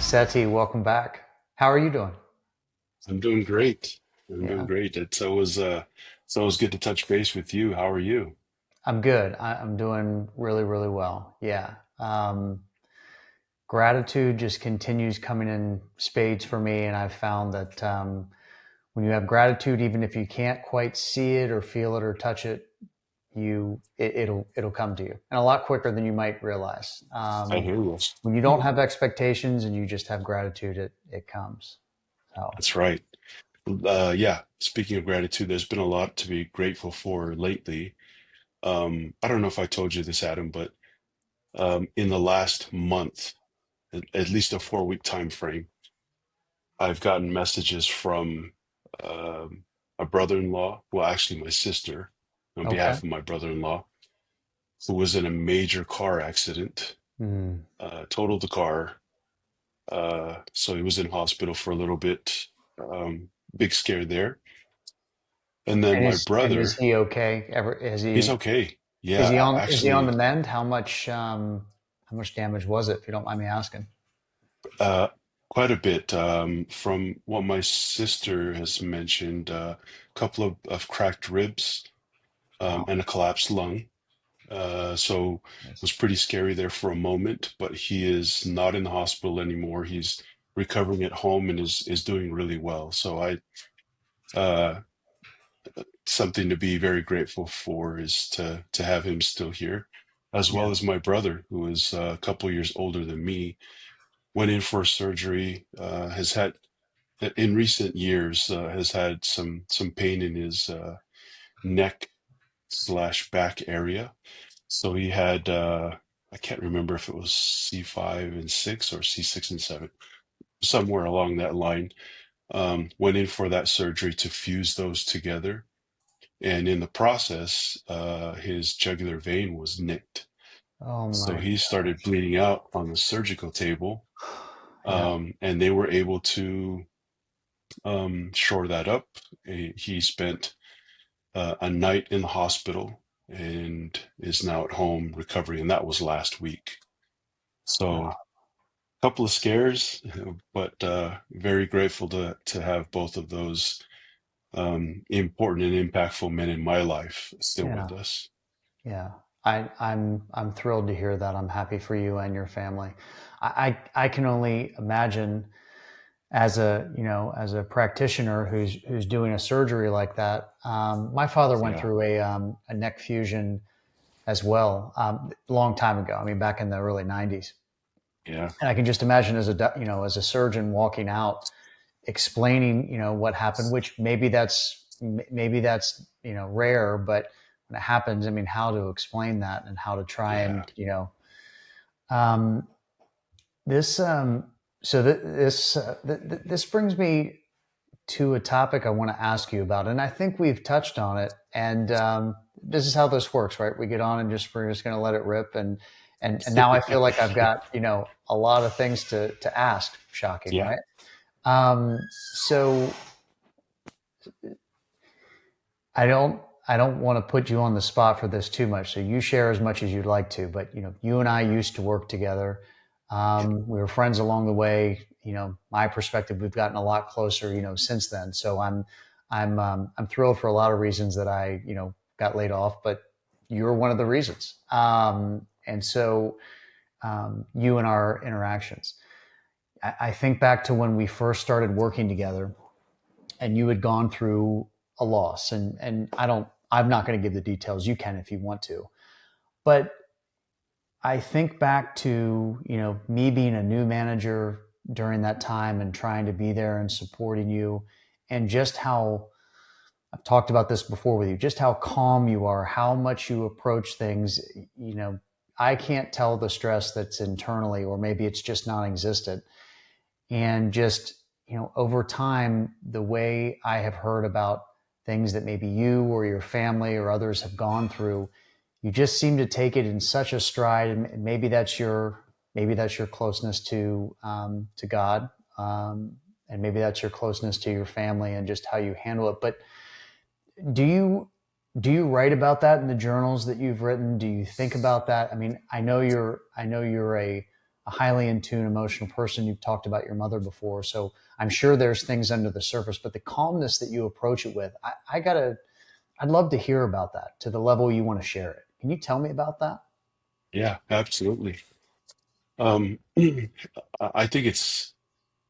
Seti, welcome back. How are you doing? I'm doing great. I'm doing Yeah, great. It's always good to touch base with you. How are you? I'm good. I'm doing really, really well. Yeah. Gratitude just continues coming in spades for me. And I've found that when you have gratitude, even if you can't quite see it or feel it or touch it, it'll come to you and a lot quicker than you might realize. I hear you. When you don't have expectations and you just have gratitude, it comes. So, That's right. Yeah. Speaking of gratitude, there's been a lot to be grateful for lately. I don't know if I told you this, Adam, but in the last month, at least a 4 week time frame, I've gotten messages from um, a brother-in-law, well, actually my sister, on okay. behalf of my brother-in-law, who was in a major car accident, Mm. totaled the car. So he was in hospital for a little bit. Big scare there. And then And my is brother, he okay? Ever is he's he okay. is Yeah, he on is he on the actually, mend? How much damage was it, if you don't mind me asking? uh, quite a bit. From what my sister has mentioned, a couple of cracked ribs, Wow. and a collapsed lung. So it Yes. was pretty scary there for a moment, but he is not in the hospital anymore. He's recovering at home and is doing really well. So uh, something to be very grateful for is to have him still here, as Yeah. well as my brother, who is a couple years older than me, went in for surgery. Has had in recent years has had some pain in his neck slash back area. So he had I can't remember if it was C5 and 6 or C6 and 7, somewhere along that line. Went in for that surgery to fuse those together. And in the process, his jugular vein was nicked. Oh So my he started gosh. bleeding out on the surgical table. Yeah. And they were able to shore that up. He spent a night in the hospital and is now at home recovering. And that was last week. So Wow. a couple of scares, but very grateful to have both of those important and impactful men in my life still Yeah. with us. Yeah. I'm thrilled to hear that. I'm happy for you and your family. I can only imagine as a practitioner who's doing a surgery like that. My father went Yeah. through a neck fusion as well, a long time ago. I mean, back in the early '90s. Yeah. And I can just imagine as a surgeon walking out, explaining, what happened, which maybe that's rare, but when it happens, I mean, how to explain that and how to try Yeah. and, um, this, so this brings me to a topic I want to ask you about, and I think we've touched on it. And this is how this works, right? We get on and we're just going to let it rip, and now I feel like I've got a lot of things to ask. Shocking, Yeah. right? So I don't want to put you on the spot for this too much. So you share as much as you'd like to, but you and I used to work together. Yeah. We were friends along the way. My perspective, we've gotten a lot closer, since then. So I'm thrilled for a lot of reasons that I, got laid off, but you're one of the reasons. And so you and our interactions, I think back to when we first started working together and you had gone through a loss, and I'm not going to give the details. You can if you want to, but I think back to me being a new manager during that time and trying to be there and supporting you, and just how I've talked about this before with you, just how calm you are, how much you approach things. you know I can't tell the stress that's internally, or maybe it's just non-existent. And just over time, the way I have heard about things that maybe you or your family or others have gone through, you just seem to take it in such a stride. And maybe that's your closeness to God, and maybe that's your closeness to your family and just how you handle it. But do you do you write about that in the journals that you've written? Do you think about that? I mean, I know you're a a highly in tune, emotional person. You've talked about your mother before, so I'm sure there's things under the surface. But the calmness that you approach it with, I'd love to hear about that to the level you want to share it. Can you tell me about that? Yeah, absolutely. I think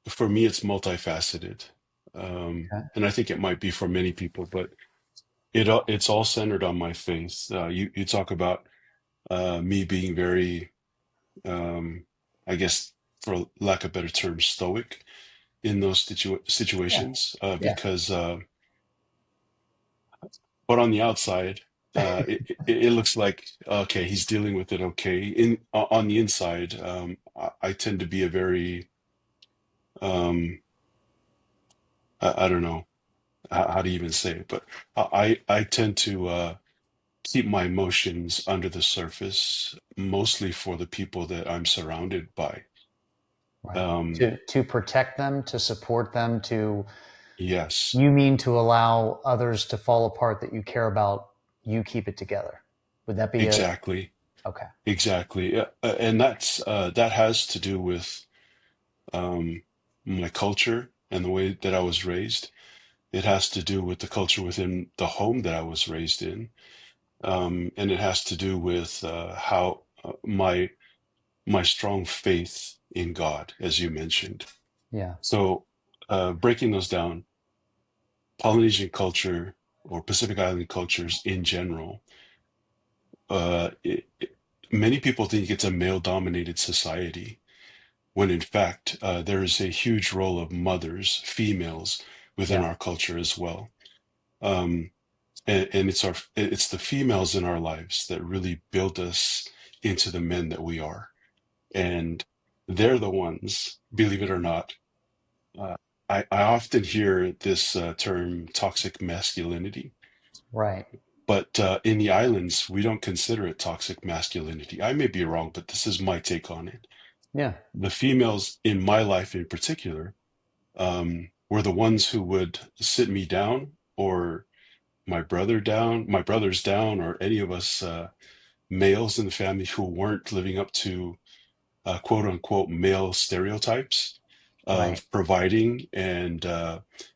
for me, it's multifaceted. Okay. And I think it might be for many people, but it's all centered on my faith. You talk about me being very, um, I guess, for lack of a better term, stoic in those Yeah. situations, Yeah. because, but on the outside, it looks like okay, he's dealing with it okay. On the inside, I tend to be a very, um, I don't know how to even say it, but I tend to keep my emotions under the surface, mostly for the people that I'm surrounded by. Right. Um, To protect them, to support them, to yes, you mean to allow others to fall apart that you care about, you keep it together. Would that be a exactly, okay? exactly, and that has to do with um, my culture and the way that I was raised. It has to do with the culture within the home that I was raised in, and it has to do with how my strong faith in God, as you mentioned. Yeah. So, breaking those down, Polynesian culture or Pacific Island cultures in general, uh, it, it- many people think it's a male-dominated society, when in fact, there is a huge role of mothers, females, within Yeah. our culture as well. Um, and it's the females in our lives that really build us into the men that we are. And they're the ones, believe it or not. Uh, I often hear this term toxic masculinity, Right. but in the islands, we don't consider it toxic masculinity. I may be wrong, but this is my take on it. Yeah. The females in my life in particular were the ones who would sit me down or my brothers down, or any of us males in the family who weren't living up to quote unquote male stereotypes Right. of providing and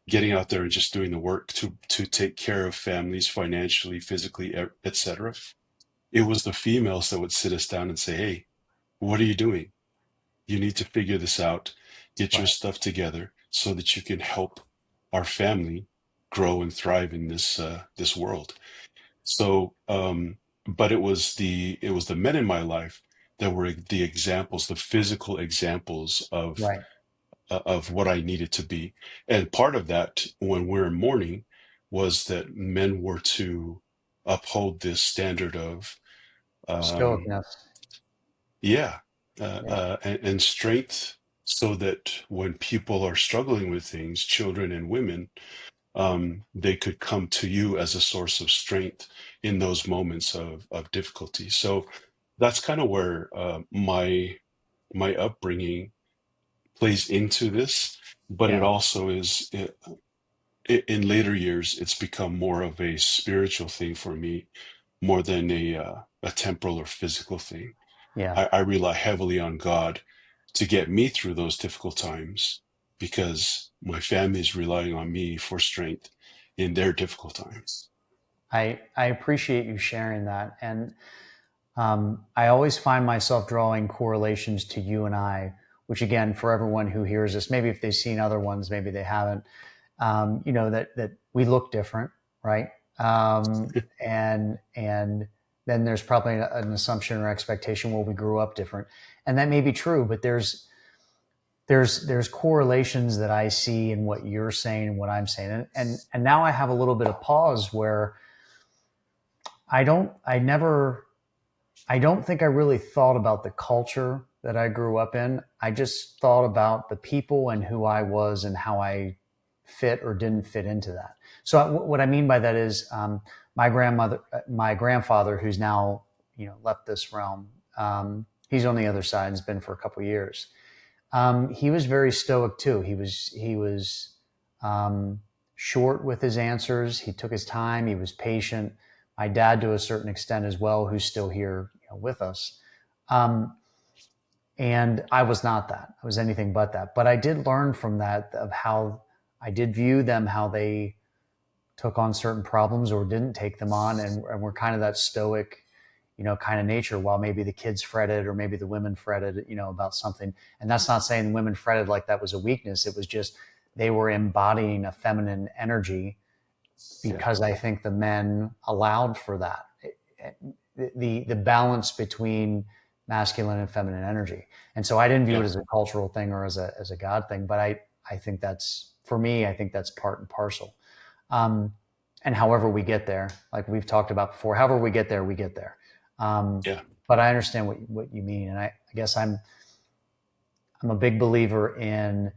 getting out there and just doing the work to take care of families financially, physically, etc. It was the females that would sit us down and say, "Hey, what are you doing? You need to figure this out. Get your Right. stuff together so that you can help our family grow and thrive in this world." So, but it was the men in my life that were the examples, the physical examples Right. of what I needed to be. And part of that, when we're in mourning, was that men were to uphold this standard of, um, Stoicness. yeah, Yeah. and strength, so that when people are struggling with things, children and women, they could come to you as a source of strength in those moments of difficulty. So that's kind of where my upbringing plays into this, but it Yeah. also is in later years it's become more of a spiritual thing for me more than a temporal or physical thing. Yeah. I rely heavily on God to get me through those difficult times because my family is relying on me for strength in their difficult times. I appreciate you sharing that, and I always find myself drawing correlations to you and I, which again, for everyone who hears this, maybe if they've seen other ones, maybe they haven't. That we look different, right? And then there's probably an assumption or expectation, well, we grew up different, and that may be true, but there's correlations that I see in what you're saying and what I'm saying, and now I have a little bit of pause where I don't think I really thought about the culture that I grew up in. I just thought about the people and who I was and how I fit or didn't fit into that. So what I mean by that is my grandfather, who's now left this realm. He's on the other side and has been for a couple of years. He was very stoic too. He was short with his answers. He took his time. He was patient. My dad, to a certain extent as well, who's still here with us. Um, And I was not that. I was anything but that. But I did learn from that of how I did view them, how they took on certain problems or didn't take them on, and were kind of that stoic, kind of nature, while maybe the kids fretted or maybe the women fretted, about something. And that's not saying women fretted like that was a weakness. It was just they were embodying a feminine energy, Yeah. because I think the men allowed for that. The balance between masculine and feminine energy. And so I didn't view it Yeah. as a cultural thing or as a God thing, but I think that's, for me, I think that's part and parcel. Um, and however we get there, like we've talked about before, however we get there, we get there. Um, Yeah. but I understand what you mean. And I guess I'm a big believer in,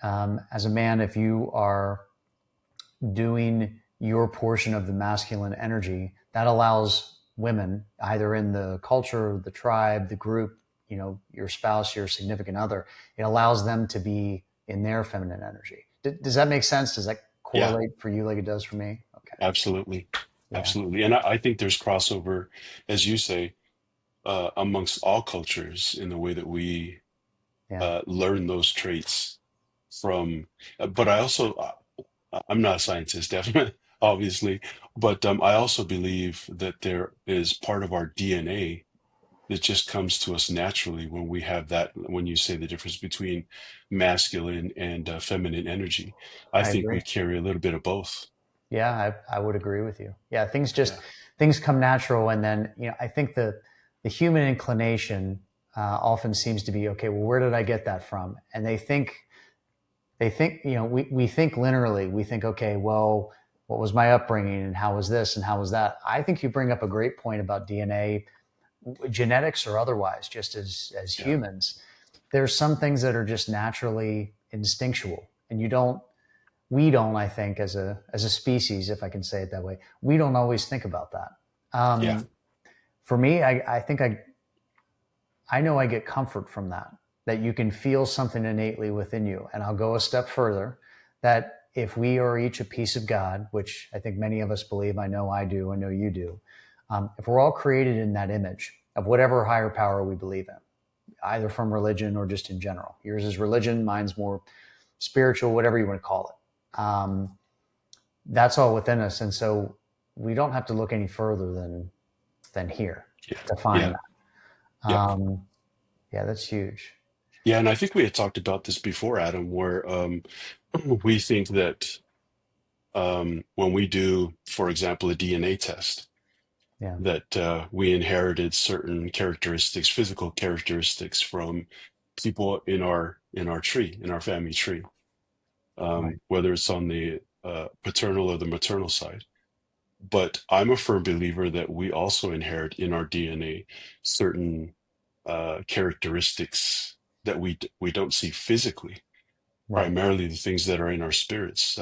as a man, if you are doing your portion of the masculine energy, that allows women, either in the culture, the tribe, the group, your spouse, your significant other, it allows them to be in their feminine energy. Does that make sense? Does that Yeah. correlate for you like it does for me? Okay. Absolutely. Yeah. Absolutely. And I think there's crossover, as you say, amongst all cultures in the way that we Yeah. learn those traits from. But I also, I'm not a scientist, definitely, obviously, but I also believe that there is part of our DNA that just comes to us naturally when we have that, when you say the difference between masculine and feminine energy. I I think we agree. carry a little bit of both. Yeah, I would agree with you. Yeah, Yeah. things come natural, and then I think the human inclination often seems to be, okay. Well, where did I get that from? And they think we think linearly. We think, okay, well, what was my upbringing, and how was this, and how was that? I think you bring up a great point about DNA, genetics or otherwise. Just as Yeah. humans, there's some things that are just naturally instinctual, and we don't, I think, as a species, if I can say it that way, we don't always think about that. Yeah. For me, I think I know I get comfort from that you can feel something innately within you. And I'll go a step further, that if we are each a piece of God, which I think many of us believe, I know I do, I know you do, if we're all created in that image of whatever higher power we believe in, either from religion or just in general. Yours is religion, mine's more spiritual, whatever you want to call it. That's all within us. And so we don't have to look any further than here Yeah. to find Yeah. that. Yeah. Yeah, that's huge. Yeah. And I think we had talked about this before, Adam, where we think that when we do, for example, a DNA test, Yeah. that we inherited certain characteristics, physical characteristics from people in our tree, in our family tree, Right. whether it's on the paternal or the maternal side. But I'm a firm believer that we also inherit in our DNA certain characteristics that we don't see physically, Right. primarily the things that are in our spirits.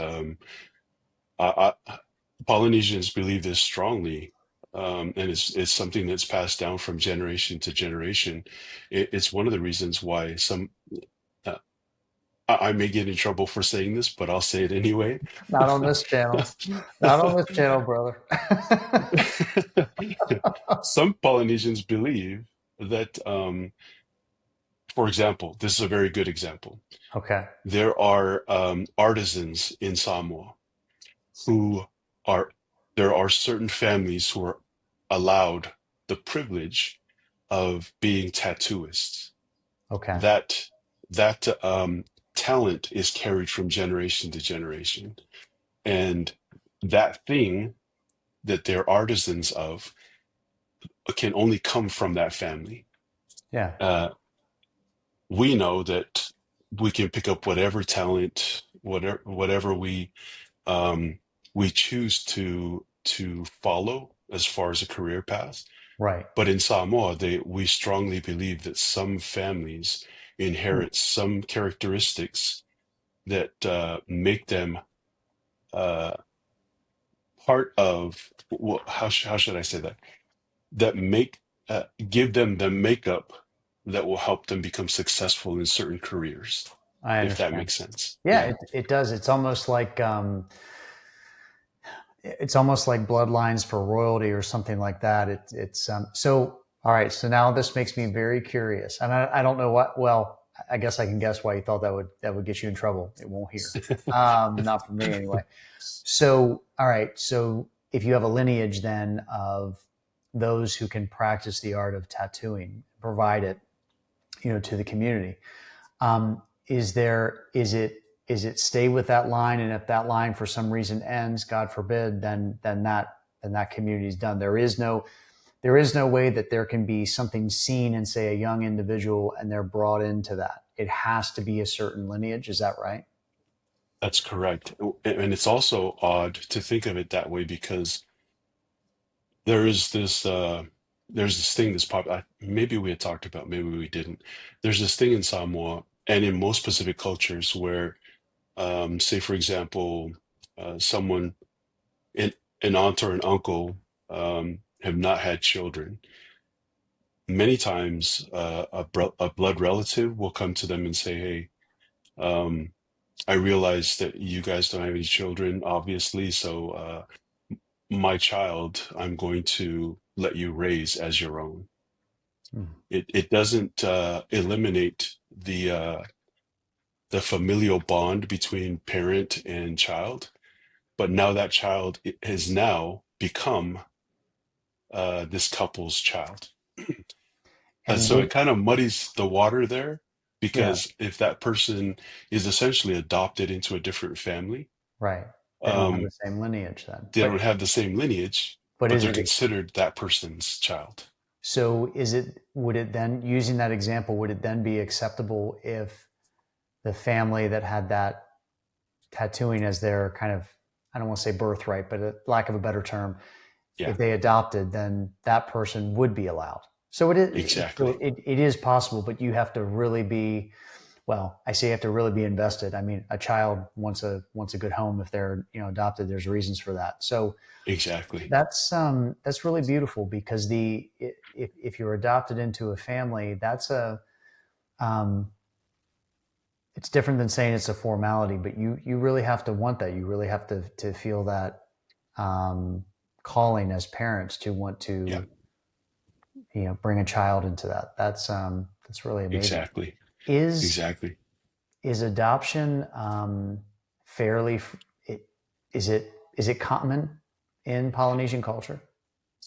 Polynesians believe this strongly, and it's something that's passed down from generation to generation. It's one of the reasons why some. Uh, I may get in trouble for saying this, but I'll say it anyway. Not on this channel. Not on this channel, brother. Some Polynesians believe that, for example, this is a very good example. Okay. There are artisans in Samoa who are, there are certain families who are allowed the privilege of being tattooists. Okay. That talent is carried from generation to generation, and that thing that they're artisans of can only come from that family. Yeah. Uh, we know that we can pick up whatever talent, whatever um, we choose to follow as far as a career path. Right. But in Samoa, we strongly believe that some families Hmm. inherit some characteristics that make them uh, part of, well, how should I say that? That make give them the makeup that will help them become successful in certain careers, I if that understand. makes sense. Yeah, Yeah. it does. It's almost like bloodlines for royalty or something like that. So. All right, so now this makes me very curious, and I don't know what. Well, I guess I can guess why you thought that would get you in trouble. It won't here, not for me anyway. So, all right, so if you have a lineage then of those who can practice the art of tattooing, provide it, to the community, is it stay with that line, and if that line for some reason ends, God forbid, then that community is done. There is no way that there can be something seen in, say, a young individual and they're brought into that. It has to be a certain lineage. Is that right? That's correct. And it's also odd to think of it that way because there is there's this thing that's maybe we had talked about, maybe we didn't. There's this thing in Samoa and in most Pacific cultures where, say for example, someone, an, an aunt or an uncle, have not had children. Many times, a blood relative will come to them and say, "Hey, um, I realize that you guys don't have any children, obviously, so my child, I'm going to let you raise as your own." Hmm. It doesn't eliminate the familial bond between parent and child, but now that child has now become this couple's child. And So would it kind of muddies the water there Yeah, because if that person is essentially adopted into a different family, right. They don't have the um, same lineage then. they But don't have the same lineage, but but is they're it considered that person's child. so? Is it would it then, using that example, would it then be acceptable if the family that had that tattooing as their kind of, I don't want to say birthright, but lack of a better term, Yeah, if they adopted, then that person would be allowed. So exactly. it is possible, but you have to really be, well, I say you have to really be invested. I mean, a child wants a good home. If they're, adopted, there's reasons for that. So Exactly. that's really beautiful, because if you're adopted into a family, um, it's different than saying it's a formality, but you really have to want that. You really have to feel that, um, calling as parents to want Yeah, to, bring a child into that. That's really amazing. exactly. Is Exactly. is adoption, fairly? Is it common in Polynesian culture?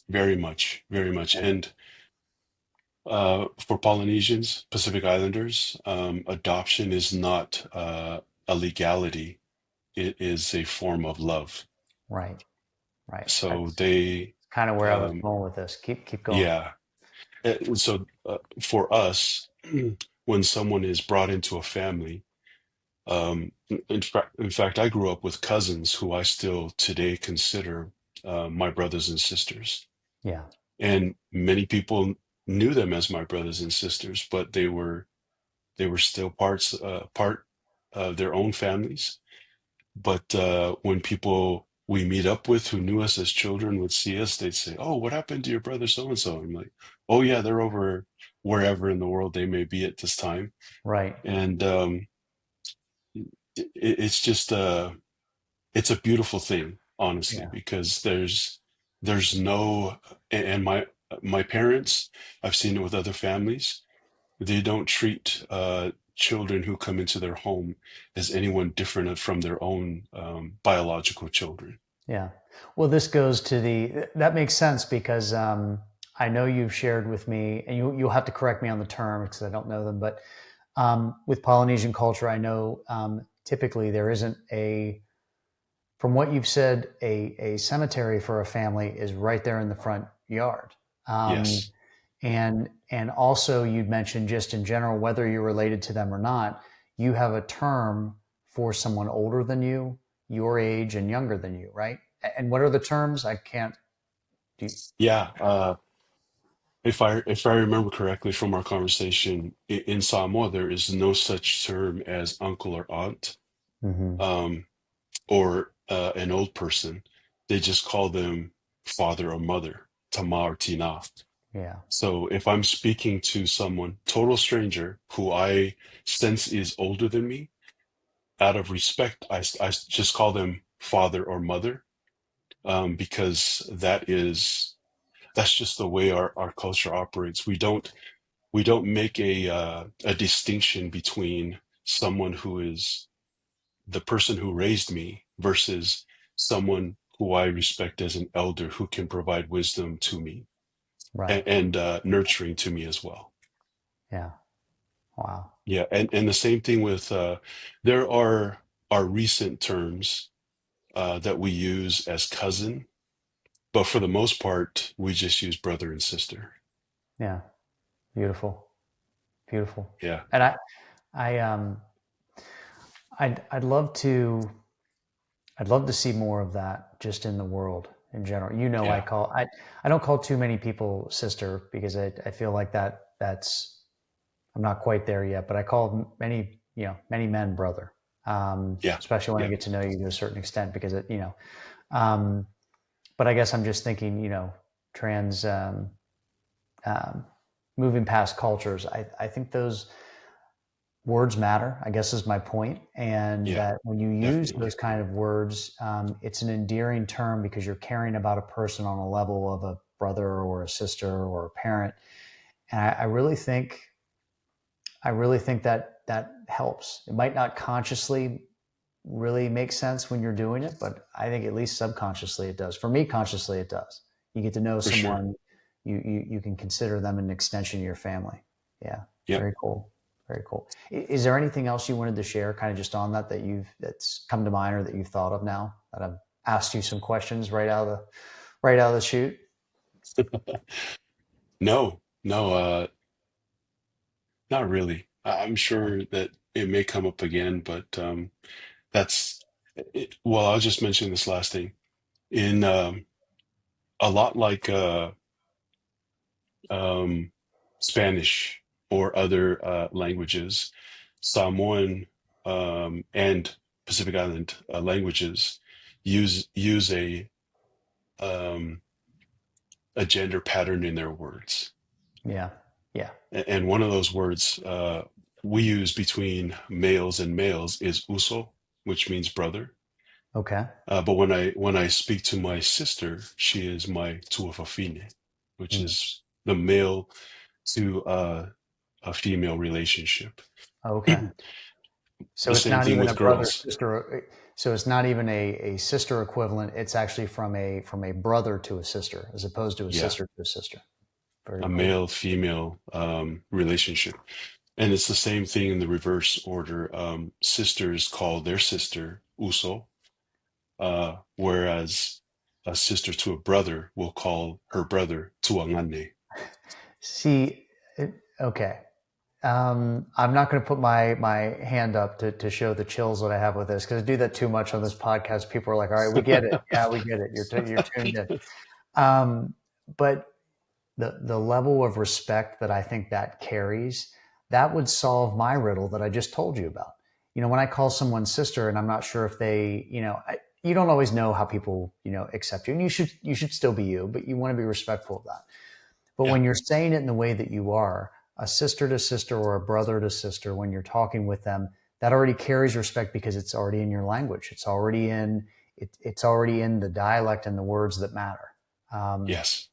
Very much. Very much. Yeah. And for Polynesians, Pacific Islanders, adoption is not a legality. It is a form of love. Right. Right. So That's they, kind of where I was um, going with this. Keep going. yeah. So for us, when someone is brought into a family, in fact, I grew up with cousins who I still today consider my brothers and sisters. Yeah. And many people knew them as my brothers and sisters, but they were still part of their own families. But when people we meet up with who knew us as children would see us, they'd say, "Oh, what happened to your brother so and so?" I'm like, "Oh yeah, they're over wherever in the world they may be at this time." Right. And it's just it's a beautiful thing, honestly, Yeah. because there's no and my parents, I've seen it with other families. They don't treat children who come into their home as anyone different from their own biological children. Yeah. Well, this goes to that makes sense, because, I know you've shared with me, and you'll have to correct me on the term because I don't know them, but, with Polynesian culture, I know, typically there isn't from what you've said, a cemetery for a family is right there in the front yard. Um, Yes. and also, you'd mentioned, just in general, whether you're related to them or not, you have a term for someone older than you, your age, and younger than you, right? And what are the terms? I can't do. Yeah. If I remember correctly from our conversation, in Samoa, there is no such term as uncle or aunt, Mm-hmm. um, or an old person. They just call them father or mother, tama or tina. Yeah. So if I'm speaking to someone, total stranger, who I sense is older than me, out of respect, I just call them father or mother, because that is that's just the way our culture operates. We don't make a distinction between someone who is the person who raised me versus someone who I respect as an elder who can provide wisdom to me Right. and nurturing to me as well. Yeah. Wow. Yeah, and the same thing with there are recent terms that we use as cousin, but for the most part, we just use brother and sister. Yeah. Beautiful. Beautiful. Yeah, And I I'd love to see more of that just in the world in general. yeah, I don't call too many people sister because I feel like that's I'm not quite there yet, but I call many men brother. yeah, Especially when I yeah, get to know you to a certain extent because um, but I guess I'm just thinking, trans um, moving past cultures. I think those words matter, I guess is my point. And yeah, that when you use definitely, those kind of words, it's an endearing term because you're caring about a person on a level of a brother or a sister or a parent. And I really think that that helps. It might not consciously really make sense when you're doing it, but I think at least subconsciously it does. For me, consciously it does. You get to know for sure. someone, you can consider them an extension of your family. Yeah, Yep. very cool, very cool. Is there anything else you wanted to share, kind of just on that that's come to mind or that you've thought of now that I've asked you some questions right out of the chute? No, no, not really. I'm sure that it may come up again, but that's well, I'll just mention this last thing. In a lot like um, Spanish or other languages, Samoan and Pacific Island languages use um, a gender pattern in their words. Yeah, yeah. And one of those words we use between males and males is uso, which means brother. Okay. But when I speak to my sister, she is my tuafafine, which Mm. is the male to a female relationship. Okay. So The it's same not thing even a with brother girls. sister. So it's not even a sister equivalent. It's actually from a brother to a sister, as opposed to a Yeah, sister to a sister. Very a cool. male female relationship. And it's the same thing in the reverse order. Sisters call their sister uso, whereas a sister to a brother will call her brother tuangane. See, okay. I'm not going to put my hand up to show the chills that I have with this because I do that too much on this podcast. People are like, "All right, we get it. Yeah, we get it. You're tuned in." Um, but the level of respect that I think that carries, that would solve my riddle that I just told you about. When I call someone sister, and I'm not sure if they, you don't always know how people, accept you, and you should still be you, but you want to be respectful of that. But Yeah. when you're saying it in the way that you are, a sister to sister or a brother to sister, when you're talking with them, that already carries respect because it's already in your language. It's already in the dialect and the words that matter. Um, Yes.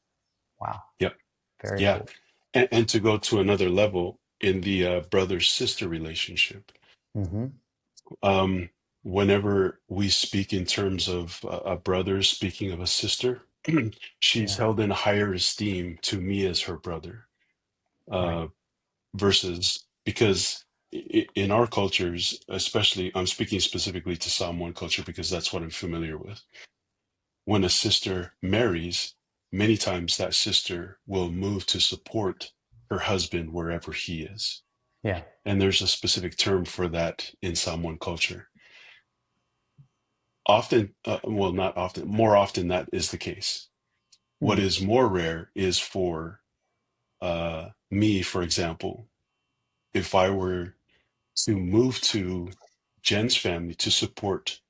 wow, Yep. very Yeah. cool. And to go to another level in the brother-sister relationship, Hmm. um, whenever we speak in terms of a brother speaking of a sister, she's Yeah, held in higher esteem to me as her brother, right. uh, versus because in our cultures, especially, I'm speaking specifically to Samoan culture because that's what I'm familiar with. When a sister marries, many times that sister will move to support her husband wherever he is. Yeah. And there's a specific term for that in Samoan culture. Often, well, not often, more often that is the case. What Hmm. is more rare is for me, for example, if I were to move to Jen's family to support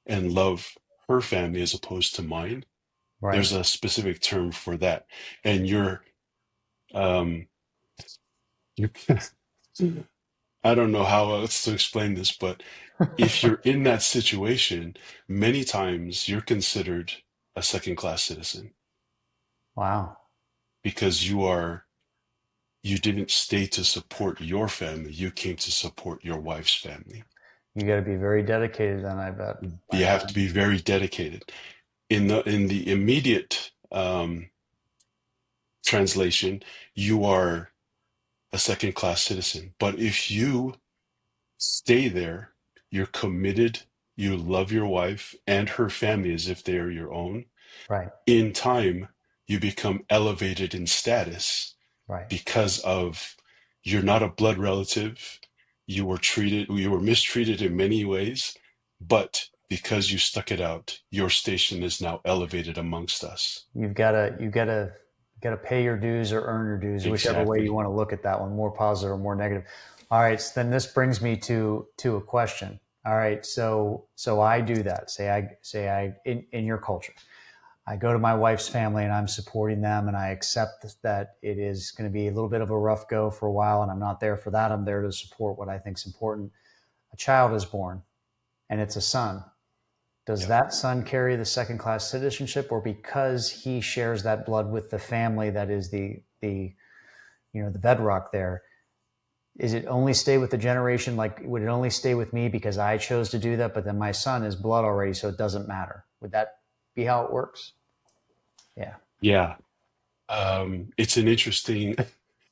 and love her family as opposed to mine, Right. there's a specific term for that. And um, you're I don't know how else to explain this, but if you're in that situation, many times you're considered a second class citizen. Wow. because you didn't stay to support your family. You came to support your wife's family. You got to be very dedicated then, I bet, my You have to friend. be very dedicated. In the immediate translation, you are a second class citizen. But if you stay there, you're committed, you love your wife and her family as if they are your own. Right, In time, you become elevated in status right. because of you're not a blood relative. You were mistreated in many ways, but because you stuck it out, your station is now elevated amongst us. You've got to pay your dues or earn your dues, whichever way you Exactly. want to look at that one, more positive or more negative. All right, so then this brings me to a question. All right, so I do that. Say I in your culture, I go to my wife's family and I'm supporting them, and I accept that it is going to be a little bit of a rough go for a while, and I'm not there for that. I'm there to support what I think is important. A child is born, and it's a son. Does Yeah. that son carry the second class citizenship, or because he shares that blood with the family that is the the bedrock there, is it only stay with the generation? Like, would it only stay with me because I chose to do that, but then my son is blood already, so it doesn't matter? Would that be how it works? Yeah. Yeah. It's an interesting,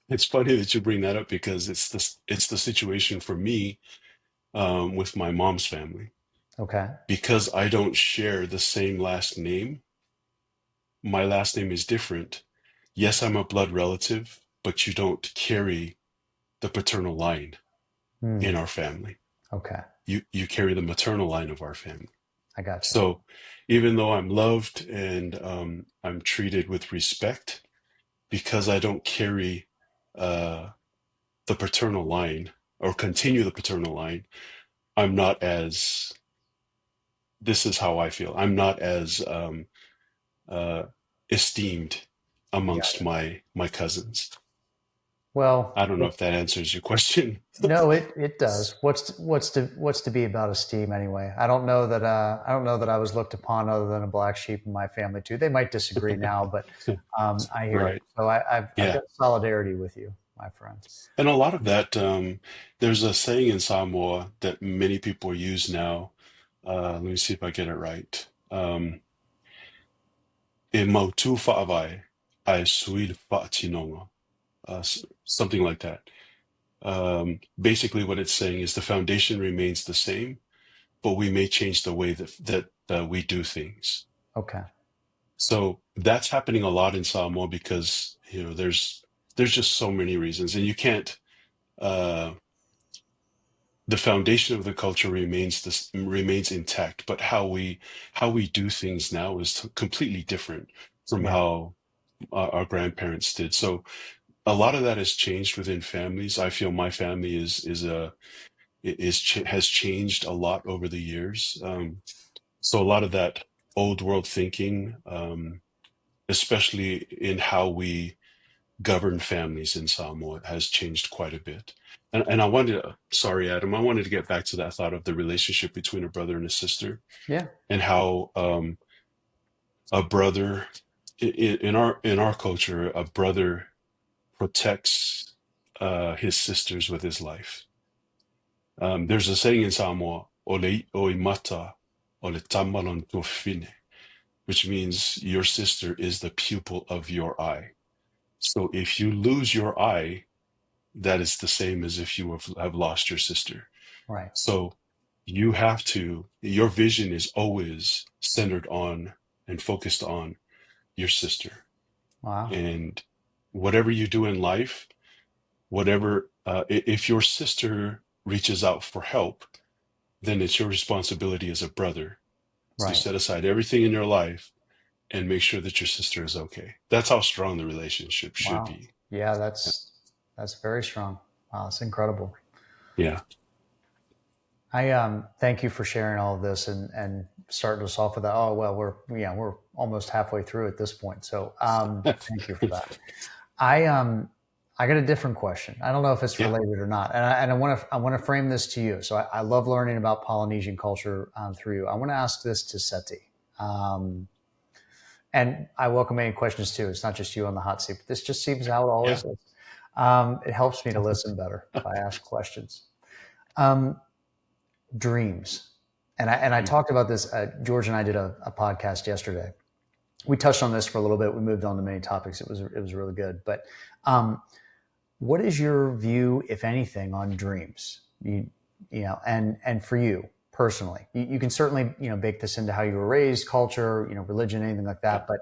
it's funny that you bring that up because it's the situation for me with my mom's family. Okay. Because I don't share the same last name, my last name is different. Yes, I'm a blood relative, but you don't carry the paternal line in Hmm. our family. Okay. You carry the maternal line of our family. I got you. So even though I'm loved and I'm treated with respect, because I don't carry uh, the paternal line or continue the paternal line, I'm not as, this is how I feel. I'm not as uh, esteemed I got amongst you. my cousins. Well, I don't know if that answers your question. no, it does. What's to be about esteem anyway? I don't know that I was looked upon other than a black sheep in my family too. They might disagree now, but I hear you. Right. So I've Yeah. got solidarity with you, my friend. And a lot of that, there's a saying in Samoa that many people use now. Let me see if I get it right. E mautu whaavai, ai sui whaatinonga. Something like that. Basically, what it's saying is the foundation remains the same, but we may change the way that we do things. Okay. So that's happening a lot in Samoa because there's just so many reasons, and you can't. Uh, the foundation of the culture remains intact, but how we do things now is completely different from Yeah. how our grandparents did. So a lot of that has changed within families. I feel my family has changed a lot over the years. So a lot of that old world thinking, especially in how we govern families in Samoa, has changed quite a bit. And I wanted to, sorry, Adam, I wanted to get back to that thought of the relationship between a brother and a sister Yeah. and how a brother in our culture, a brother protects his sisters with his life. There's a saying in Samoa, "Ole oi mata, ole tamalon tofine," which means your sister is the pupil of your eye. So if you lose your eye, that is the same as if you have lost your sister. Right. So your vision is always centered on and focused on your sister. Wow. And whatever you do in life, if your sister reaches out for help, then it's your responsibility as a brother to Right. set aside everything in your life and make sure that your sister is okay. That's how strong the relationship should Wow. be. Yeah. That's very strong. Wow. That's incredible. Yeah. I thank you for sharing all of this and starting us off with that. Oh well, we're almost halfway through at this point. So thank you for that. I I got a different question. I don't know if it's Yeah. related or not, and I want to frame this to you. So I love learning about Polynesian culture through you. I want to ask this to Seti, um, And I welcome any questions too. It's not just you on the hot seat. But this just seems how it Yeah. always is. It helps me to listen better if I ask questions. Um, Dreams, and I Mm. talked about this. George and I did a podcast yesterday. We touched on this for a little bit. We moved on to many topics. It was really good. But um, what is your view, if anything, on dreams? And for you personally, you can certainly bake this into how you were raised, culture, religion, anything like Yeah. that. But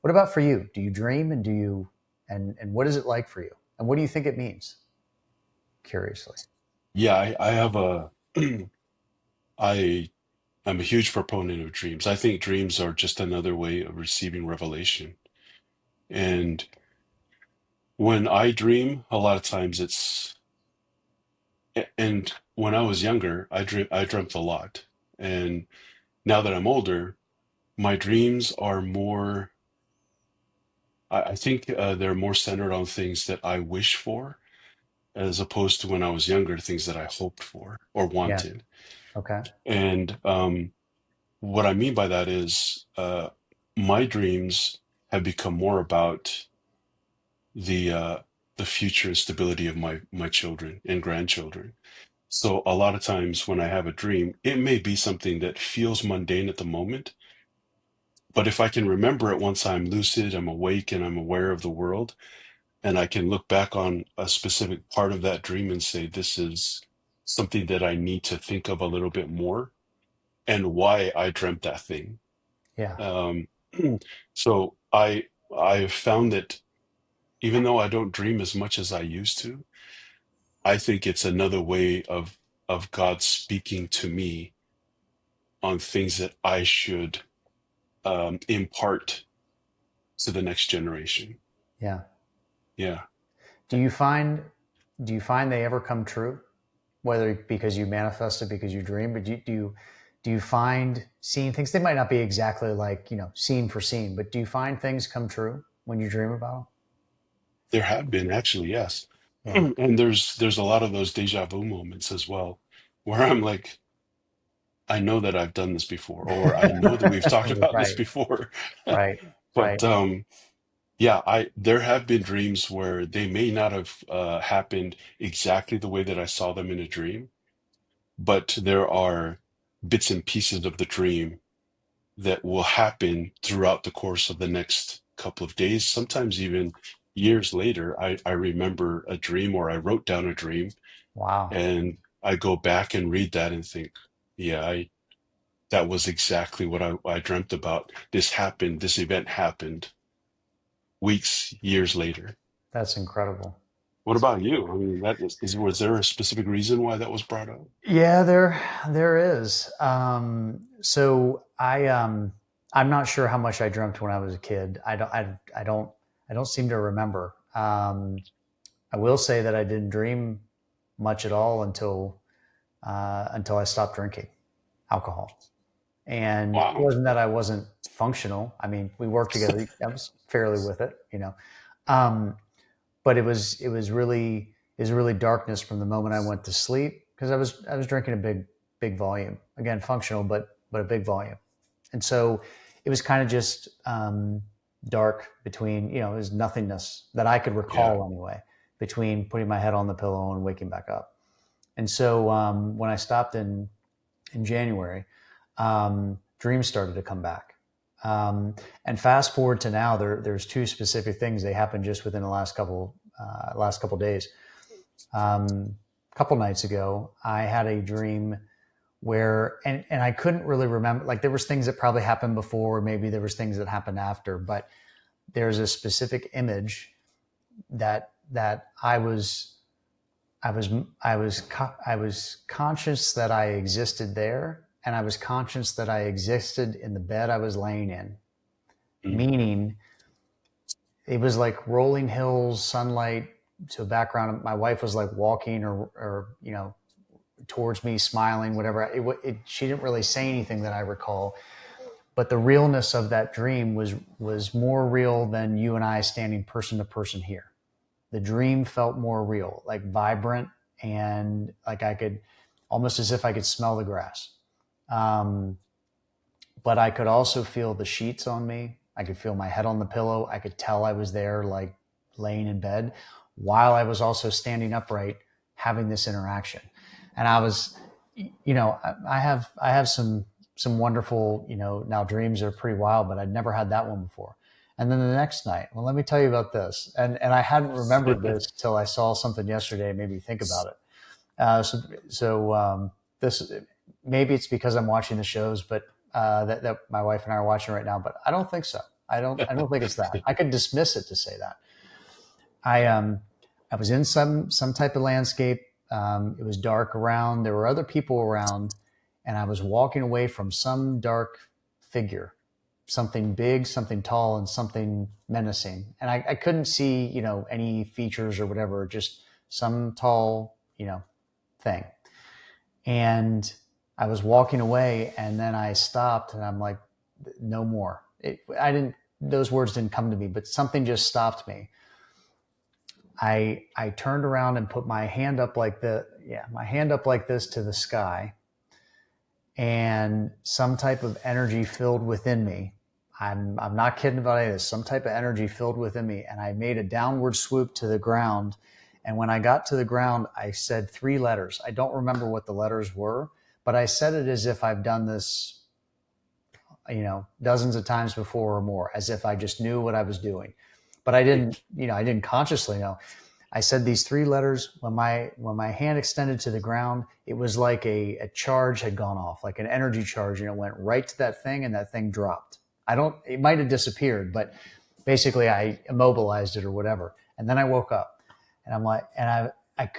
what about for you? Do you dream, and do you and what is it like for you? And what do you think it means? Curiously, Yeah, I have a I I'm a huge proponent of dreams. I think dreams are just another way of receiving revelation. And when I dream, a lot of times and when I was younger, I dreamt a lot. And now that I'm older, my dreams are more, I think they're more centered on things that I wish for, as opposed to when I was younger, things that I hoped for or yeah, wanted. okay, And what I mean by that is my dreams have become more about the uh, the future stability of my children and grandchildren. So a lot of times when I have a dream, it may be something that feels mundane at the moment, but if I can remember it once I'm lucid, I'm awake, and I'm aware of the world, and I can look back on a specific part of that dream and say, this is something that I need to think of a little bit more and why I dreamt that thing. yeah, Um, so I've found that even though I don't dream as much as I used to, I think it's another way of God speaking to me on things that I should impart to the next generation. yeah. Yeah, Do you find do you find they ever come true? Whether because you manifested because you dream, but do you find seeing things? They might not be exactly like scene for scene, but do you find things come true when you dream about there have been actually, yes. them? And there's a lot of those deja vu moments as well, where I'm like, I know that I've done this before, or I know that we've Yeah. talked about this Right, before. right, right. But yeah, I there have been dreams where they may not have happened exactly the way that I saw them in a dream, but there are bits and pieces of the dream that will happen throughout the course of the next couple of days, sometimes even years later. I remember a dream or I wrote down a dream Wow, and I go back and read that and think, yeah, that was exactly what I dreamt about. This happened, this event happened weeks, years later. that's incredible. What about you? I mean, was there a specific reason why that was brought up? Yeah, there is. I'm not sure how much I dreamt when I was a kid. I don't seem to remember. I will say that I didn't dream much at all until I stopped drinking alcohol. And it Wow. wasn't that I wasn't functional. I mean, we worked together. I was fairly with it. Um, but it was really darkness from the moment I went to sleep because I was drinking a big volume. Again, functional, but a big volume. And so it was kind of just dark between, it was nothingness that I could Yeah. recall anyway, between putting my head on the pillow and waking back up. And so when I stopped in January, dreams started to come back. And fast forward to now, there's two specific things. They happened just within the last couple days. A couple nights ago, I had a dream where, and I couldn't really remember. Like there was things that probably happened before, maybe there was things that happened after, but there's a specific image that I was conscious that I existed there, and I was conscious that I existed in the bed I was laying in. Mm. Meaning, it was like rolling hills, sunlight to a background. My wife was like walking or towards me, smiling, whatever. She didn't really say anything that I recall, but the realness of that dream was more real than you and I standing person to person here. The dream felt more real, like vibrant, and like I could almost as if I could smell the grass. Um, but I could also feel the sheets on me. I could feel my head on the pillow. I could tell I was there, like laying in bed, while I was also standing upright, having this interaction. And I was, I have some wonderful, now dreams are pretty wild, but I'd never had that one before. And then the next night, well, let me tell you about this. And I hadn't remembered this till I saw something yesterday, made me think about it. This, maybe it's because I'm watching the shows, but that my wife and I are watching right now. But I don't think so. I don't think it's that. I could dismiss it to say that. I I was in some type of landscape. It was dark around. There were other people around, and I was walking away from some dark figure, something big, something tall, and something menacing. And I couldn't see, any features or whatever. Just some tall, thing. And I was walking away, and then I stopped, and I'm like, no more. I didn't. Those words didn't come to me, but something just stopped me. I turned around and put my hand up my hand up like this to the sky, and some type of energy filled within me. I'm not kidding about any of this. Some type of energy filled within me, and I made a downward swoop to the ground. And when I got to the ground, I said three letters. I don't remember what the letters were, but I said it as if I've done this, dozens of times before or more, as if I just knew what I was doing. But I didn't consciously know. I said these three letters. When my hand extended to the ground, it was like a charge had gone off, like an energy charge, and it went right to that thing, and that thing dropped. It might have disappeared, but basically I immobilized it or whatever. And then I woke up, and I'm like, and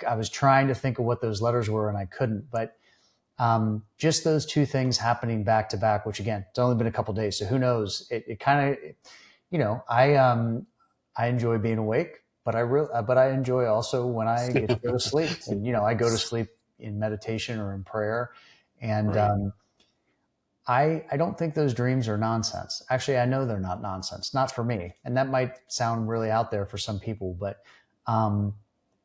I was trying to think of what those letters were, and I couldn't. But just those two things happening back to back, which again, it's only been a couple of days, so who knows? It kind of, I enjoy being awake, but I enjoy also when I get to go to sleep. And I go to sleep in meditation or in prayer, and Right. I don't think those dreams are nonsense. Actually, I know they're not nonsense, not for me. And that might sound really out there for some people, but um,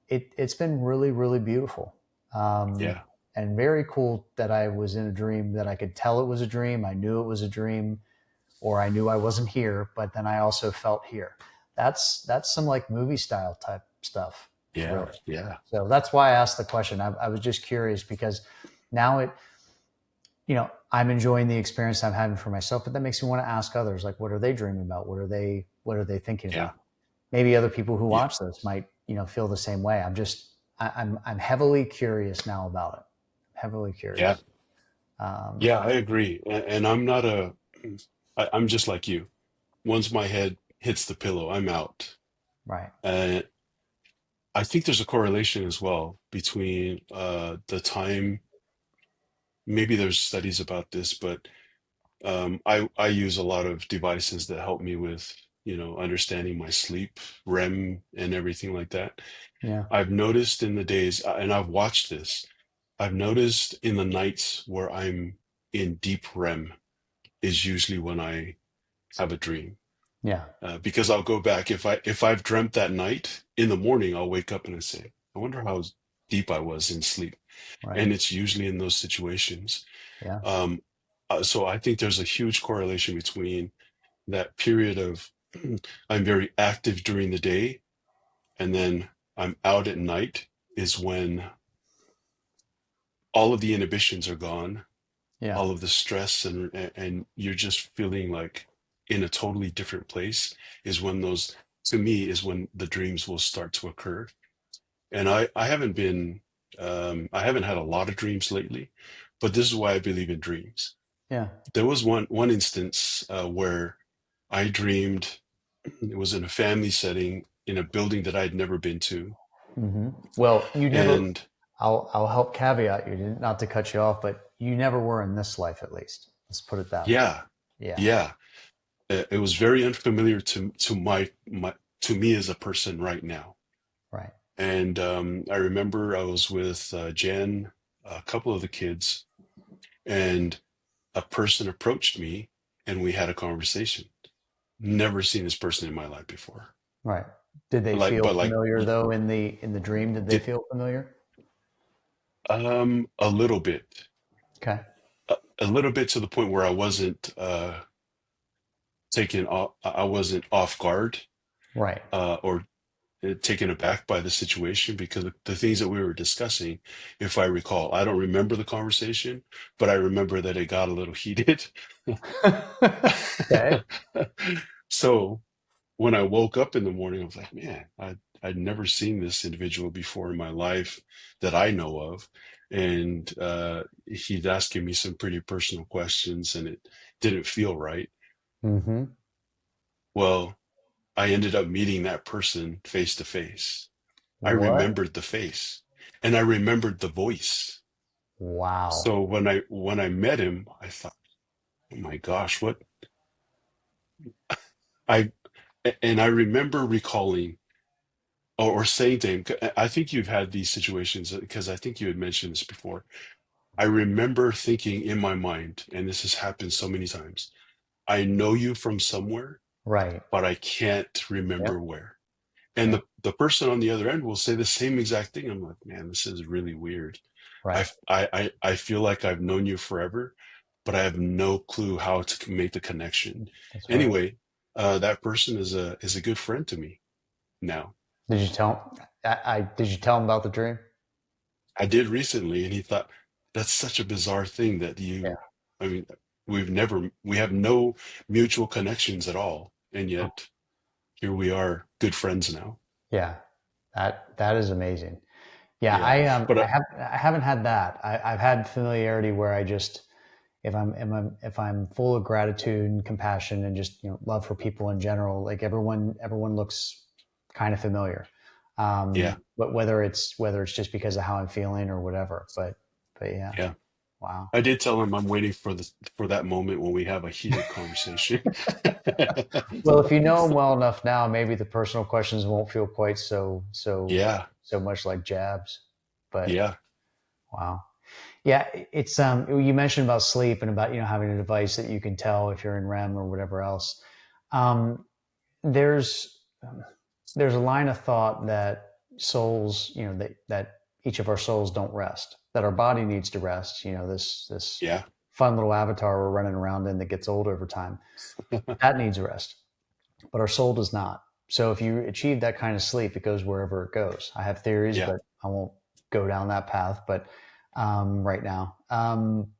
it's been really, really beautiful. Um, Yeah. and very cool that I was in a dream, that I could tell it was a dream. I knew it was a dream, or I knew I wasn't here, but then I also felt here. That's some like movie style type stuff, Yeah. really. Yeah. So that's why I asked the question. I was just curious because now I'm enjoying the experience I'm having for myself, but that makes me want to ask others, like, what are they dreaming about? What are they thinking Yeah. about? Maybe other people who Yeah. watch this might, feel the same way. I'm heavily curious now about it. Heavily Yeah. curious. Um, Yeah. I agree. And I'm not I'm just like you. Once my head hits the pillow, I'm out. right. And I think there's a correlation as well between the time. Maybe there's studies about this, but I use a lot of devices that help me with, understanding my sleep, REM, and everything like that. Yeah. I've noticed in the days, and I've watched this, I've noticed in the nights where I'm in deep REM is usually when I have a dream. Yeah. Because I'll go back if I've dreamt that night in the morning, I'll wake up and I say, I wonder how deep I was in sleep, Right. and it's usually in those situations. Yeah. Um, so I think there's a huge correlation between that period of I'm very active during the day, and then I'm out at night is when all of the inhibitions are gone, Yeah. all of the stress, and you're just feeling like in a totally different place is when those, to me, is when the dreams will start to occur. And I haven't had a lot of dreams lately, but this is why I believe in dreams. Yeah. There was one instance where I dreamed it was in a family setting in a building that I'd never been to. Well, you never. And I'll help caveat you, not to cut you off, but you never were in this life, at least. Let's put it that way. yeah, Yeah. yeah, it was very unfamiliar to me as a person right now. Right. And I remember I was with Jen, a couple of the kids, and a person approached me and we had a conversation. Never seen this person in my life before. Right. Did they Like, feel but like, familiar though in the dream? Did they did feel familiar? a little bit, Okay. a little bit to the point where I wasn't I wasn't off guard Right. or taken aback by the situation because the things that we were discussing, if I recall, I don't remember the conversation, but I remember that it got a little heated. Okay. So when I woke up in the morning, I was like, man, I'd never seen this individual before in my life that I know of. And he's asking me some pretty personal questions, and it didn't feel right. Mm-hmm. Well, I ended up meeting that person face to face. I What? remembered the face and I remembered the voice. Wow. So when I met him, I thought, oh my gosh, what I and I remember recalling or saying to him, I think you've had these situations because I think you had mentioned this before. I remember thinking in my mind, and this has happened so many times, I know you from somewhere, Right. but I can't remember Yep. where. And Yep. the person on the other end will say the same exact thing. I'm like, man, this is really weird. Right. I feel like I've known you forever, but I have no clue how to make the connection. That's right. Anyway, that person is a good friend to me now. Did you tell I did you tell him about the dream? I did recently, and he thought that's such a bizarre thing that Yeah. I mean, we have no mutual connections at all, and Huh. yet here we are, good friends now. Yeah. That is amazing. Yeah, Yeah, but I haven't had that. I've had familiarity where I just if I'm full of gratitude and compassion and just love for people in general, like everyone looks kind of familiar. yeah, But whether it's just because of how I'm feeling or whatever. But yeah, yeah. wow. I did tell him I'm waiting for that moment when we have a heated conversation. Well, if you know him well enough now, maybe the personal questions won't feel quite Yeah, so much like jabs. But yeah, wow. Yeah, it's you mentioned about sleep and about having a device that you can tell if you're in REM or whatever else. Um, there's there's a line of thought that souls, that each of our souls don't rest, that our body needs to rest. This yeah, fun little avatar we're running around in that gets old over time, that needs rest, but our soul does not. So if you achieve that kind of sleep, it goes wherever it goes. I have theories, yeah, but I won't go down that path. But right now,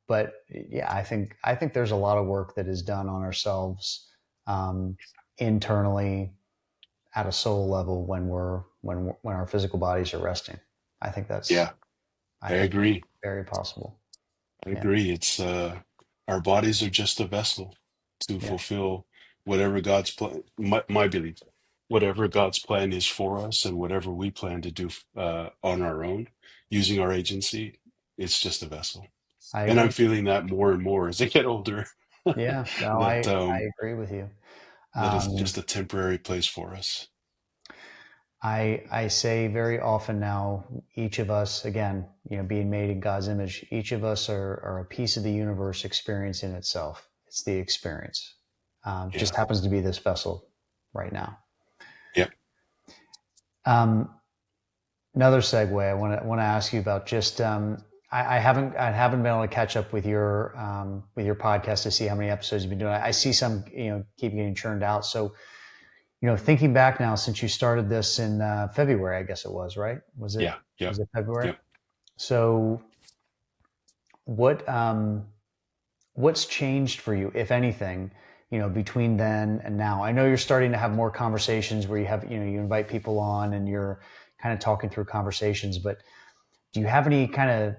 but yeah, I think there's a lot of work that is done on ourselves um, internally at a soul level when our physical bodies are resting. I think yeah. I I think agree. very possible. I Yeah, agree. It's our bodies are just a vessel to yeah, fulfill whatever God's plan. My belief, whatever God's plan is for us, and whatever we plan to do on our own, using our agency, it's just a vessel. I And I'm agree. feeling that more and more as I get older. Yeah, no, that I agree with you. that is Um, just a temporary place for us. I say very often now, each of us, again, being made in God's image, each of us are a piece of the universe experiencing itself. It's the experience. Yeah. Just happens to be this vessel right now. Yep. Um, Another segue I want to ask you about just I haven't been able to catch up with your podcast to see how many episodes you've been doing. I see some keep getting churned out. So thinking back now since you started this in February, I guess it was, right? Yeah. Was Yep. it February? Yep. So what what's changed for you, if anything, between then and now? I know you're starting to have more conversations where you have you invite people on and you're kind of talking through conversations, but do you have any kind of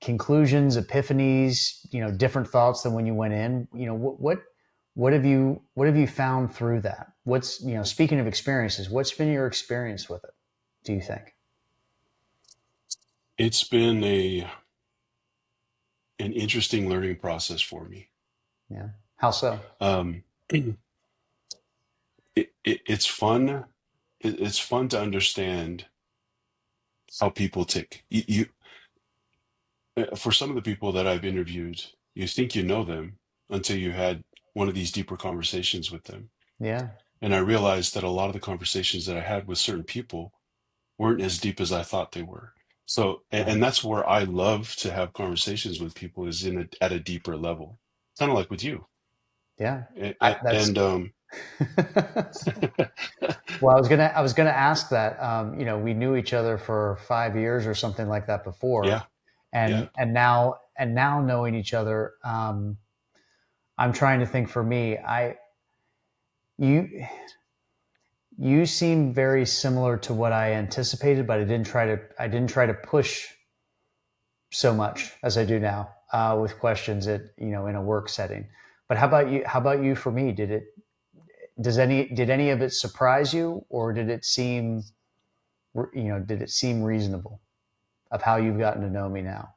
conclusions, epiphanies, different thoughts than when you went in? What have you found through that? What's speaking of experiences, what's been your experience with it? Do you think? It's been a an interesting learning process for me. Yeah. How so? Um, it's fun. It's fun to understand how people tick. For some of the people that I've interviewed, you think you know them until you had one of these deeper conversations with them. Yeah. And I realized that a lot of the conversations that I had with certain people weren't as deep as I thought they were. So, Right. and that's where I love to have conversations with people is at a deeper level, kind of like with you. Yeah. And That's well, I was gonna ask that. We knew each other for 5 years or something like that before, yeah, yeah. and now knowing each other, I'm trying to think. For me, you you seem very similar to what I anticipated, but I didn't try to push so much as I do now with questions in a work setting. But how about you? How about you? For me, did any of it surprise you, or did it seem reasonable of how you've gotten to know me now?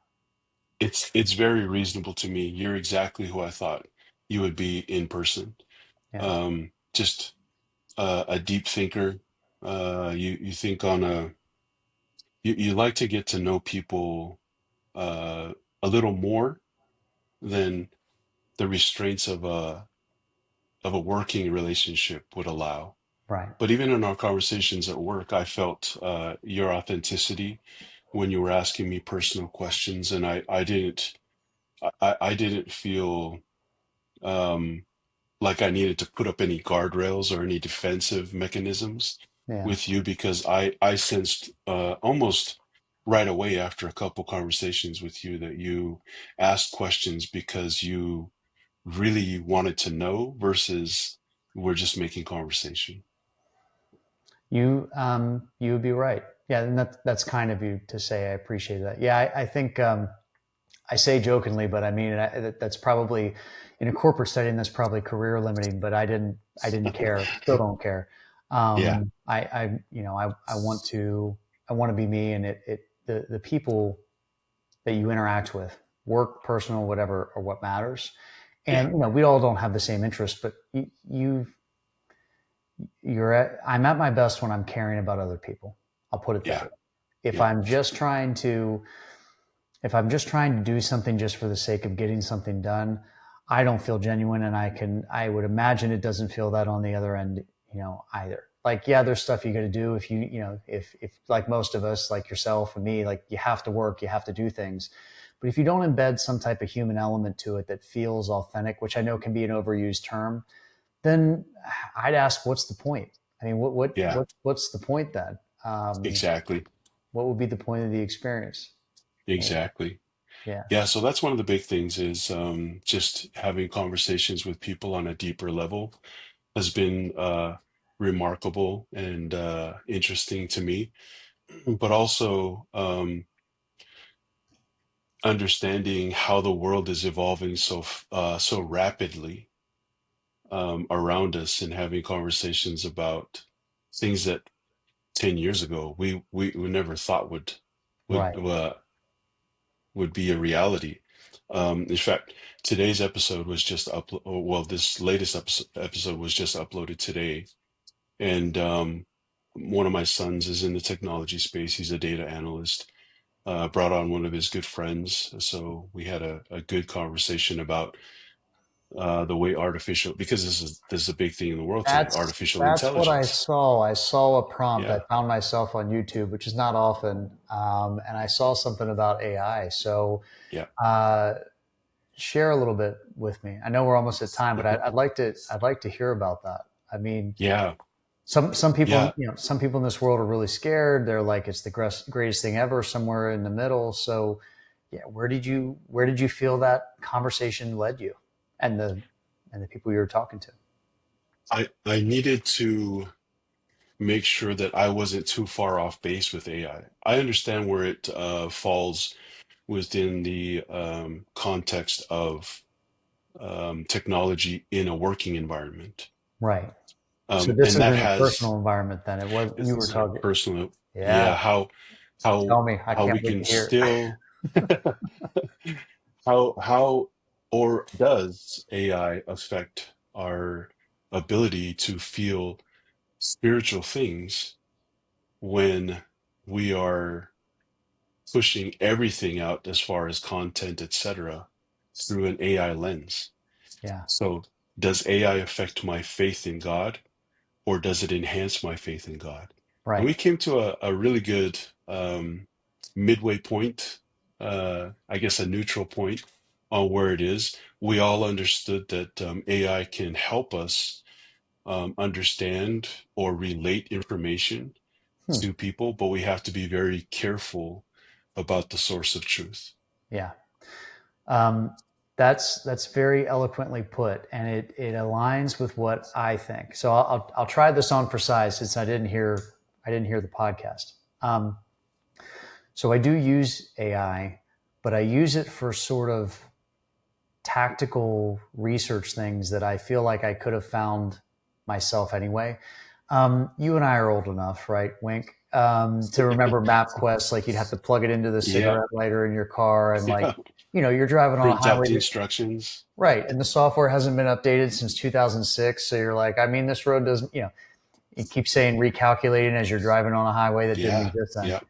It's very reasonable to me. You're exactly who I thought you would be in person. Yeah. Just a deep thinker. You think on you like to get to know people a little more than the restraints of a working relationship would allow. Right. But even in our conversations at work, I felt your authenticity when you were asking me personal questions, and I didn't feel um, like I needed to put up any guardrails or any defensive mechanisms Yeah. with you because I sensed almost right away after a couple conversations with you that you asked questions because you really wanted to know versus we're just making conversation. You would be right. Yeah, and that's kind of you to say. I appreciate that. Yeah, I think I say jokingly, but I mean that's probably in a corporate setting. That's probably career limiting. But I didn't care. Still don't care. Yeah, I want to be me, and the people that you interact with, work, personal, whatever, or what matters. yeah, And we all don't have the same interests, but I'm at my best when I'm caring about other people. I'll put it that yeah, way. If yeah, I'm just trying to if I'm just trying to do something just for the sake of getting something done, I don't feel genuine, and I would imagine it doesn't feel that on the other end, either. Like, yeah, there's stuff you got to do if if like most of us, like yourself and me, like you have to work, you have to do things. But if you don't embed some type of human element to it that feels authentic, which I know can be an overused term, then I'd ask, what's the point? I mean, yeah, what's the point then? exactly, What would be the point of the experience? And exactly. yeah, Yeah, so that's one of the big things is just having conversations with people on a deeper level has been remarkable and interesting to me, but also understanding how the world is evolving so rapidly around us and having conversations about things that 10 years ago we never thought would right. would be a reality. In fact, today's episode was just well, this latest episode was just uploaded today, and one of my sons is in the technology space. He's a data analyst. Brought on one of his good friends, so we had a good conversation about the way artificial, because this is a big thing in the world today, artificial That's what I intelligence. saw. I saw a prompt. I Yeah, found myself on YouTube, which is not often, and I saw something about AI. So yeah, uh, share a little bit with me. I know we're almost at time, but I'd like to hear about that. I mean, yeah, some people yeah. some people in this world are really scared. They're like it's the greatest thing ever. Somewhere in the middle. So yeah, where did you feel that conversation led you, and the people you were talking to? I needed to make sure that I wasn't too far off base with AI. I understand where it falls within the context of technology in a working environment. Right. So this And is that in a has, personal environment then. It was this you were is in a talking. personal, Yeah. yeah, how, Tell me. I how can't we wait can to hear. still, how, or does AI affect our ability to feel spiritual things when we are pushing everything out as far as content, etc., through an AI lens? Yeah. So, does AI affect my faith in God, or does it enhance my faith in God? And Right. we came to a really good midway point, I guess a neutral point on where it is. We all understood that AI can help us understand or relate information Hmm. to people, but we have to be very careful about the source of truth. Yeah. Um, that's very eloquently put, and it aligns with what I think. So I'll try this on for size since I didn't hear the podcast. Um, so I do use AI, but I use it for sort of tactical research things that I feel like I could have found myself anyway. You and I are old enough, right, Wink, to remember MapQuest. Like you'd have to plug it into the Yeah, cigarette lighter in your car, and like, yeah. you're driving on a Print out highway, the instructions. right? And the software hasn't been updated since 2006, so you're like, I mean, this road doesn't, you keep saying recalculating as you're driving on a highway that didn't Yeah, exist then. yeah,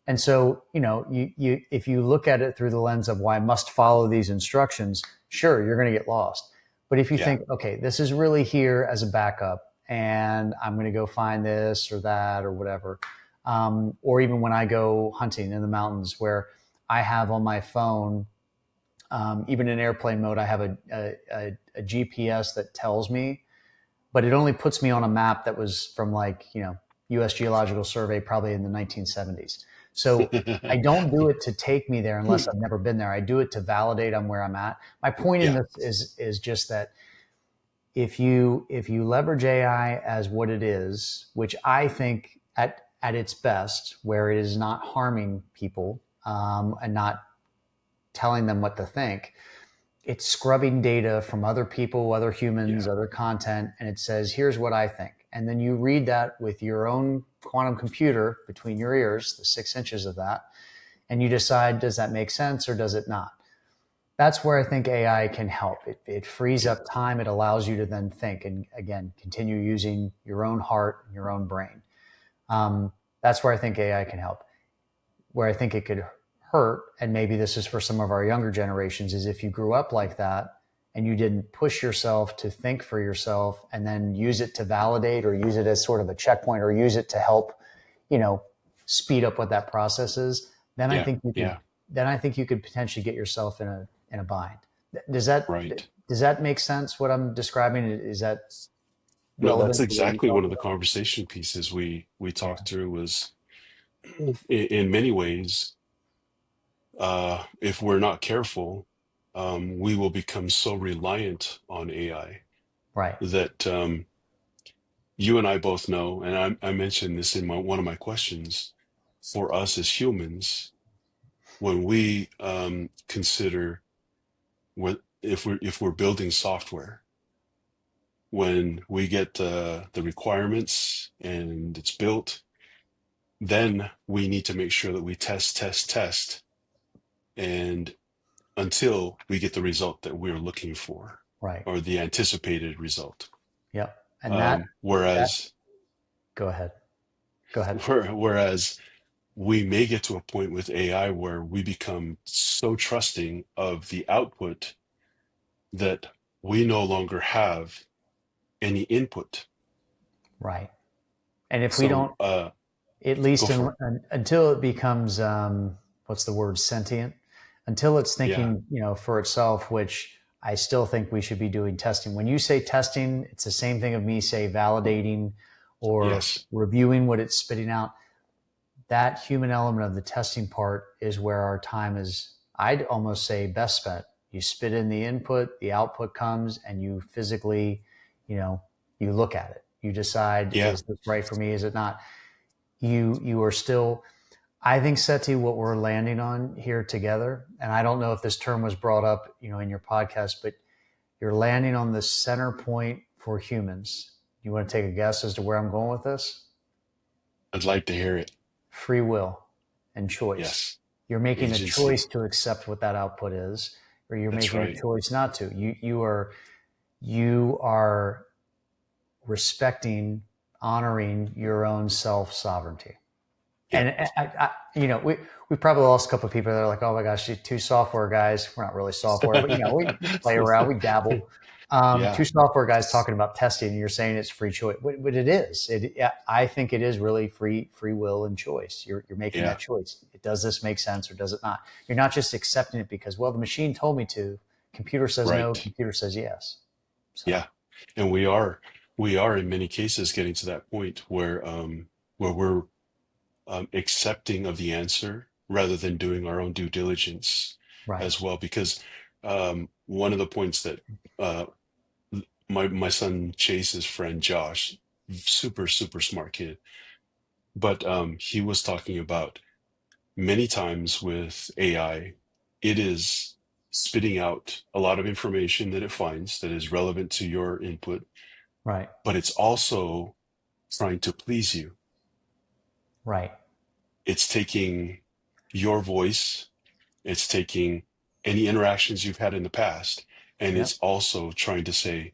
And so, you if you look at it through the lens of, well, I must follow these instructions, sure, you're going to get lost. But if you yeah, think, okay, this is really here as a backup, and I'm going to go find this or that or whatever, or even when I go hunting in the mountains, where I have on my phone, even in airplane mode, I have a GPS that tells me, but it only puts me on a map that was from like, U.S. Geological Survey, probably in the 1970s. So I don't do it to take me there unless I've never been there. I do it to validate I'm where I'm at. My point in yeah, this is just that if you leverage AI as what it is, which I think at its best, where it is not harming people, and not telling them what to think, it's scrubbing data from other people, other humans, yeah, other content, and it says, here's what I think. And then you read that with your own quantum computer between your ears, the 6 inches of that, and you decide, does that make sense or does it not? That's where I think AI can help. It frees yeah, up time. It allows you to then think and, again, continue using your own heart and your own brain. That's where I think AI can help. Where I think it could hurt, and maybe this is for some of our younger generations, is if you grew up like that and you didn't push yourself to think for yourself and then use it to validate or use it as sort of a checkpoint or use it to help, you know, speed up what that process is, then I yeah, think you could yeah. potentially get yourself in a bind. Does that Right. does that make sense what I'm describing? Is that No, that's relevant to what you exactly one talked of the about? conversation pieces we Yeah. talked through was in many ways, if we're not careful, we will become so reliant on AI Right. that you and I both know, and I mentioned this in one of my questions, for us as humans, when we consider if we're building software, when we get the requirements and it's built, then we need to make sure that we test, and until we get the result that we're looking for Right. or the anticipated result. Yep. And that Whereas, go ahead. Go ahead. whereas we may get to a point with AI where we become so trusting of the output that we no longer have any input. Right. And if we So don't, at least go for it. until it becomes, what's the word, sentient, until it's Yeah. thinking, for itself, which I still think we should be doing testing. When you say testing, it's the same thing of me say validating or Yes. reviewing what it's spitting out. That human element of the testing part is where our time is, I'd almost say, best spent. You spit in the input, the output comes, and you physically, you know, you look at it. You decide, Yeah. is this right for me? Is it not? You are still, I think, Seti, what we're landing on here together, and I don't know if this term was brought up, in your podcast, but you're landing on the center point for humans. You want to take a guess as to where I'm going with this? I'd like to hear it. Free will and choice. Yes. You're making a choice Agency. to accept what that output is, or you're That's making a right. choice not to. You are respecting, honoring your own self sovereignty. Yeah. And we probably lost a couple of people that are like, oh my gosh, you two software guys. We're not really software, but we play around, we dabble. Yeah. Two software guys talking about testing, and you're saying it's free choice, but it is. I think it is really free will and choice. You're making Yeah. that choice. Does this make sense or does it not? You're not just accepting it because, well, the machine told me to. Computer says no, Right. computer says yes. So Yeah. And we are in many cases getting to that point where we're accepting of the answer rather than doing our own due diligence right, as well. Because one of the points that uh, my son Chase's friend Josh, super, super smart kid, but he was talking about many times with AI, it is spitting out a lot of information that it finds that is relevant to your input, right, but it's also trying to please you. right. It's taking your voice, it's taking any interactions you've had in the past, and Yep. it's also trying to say,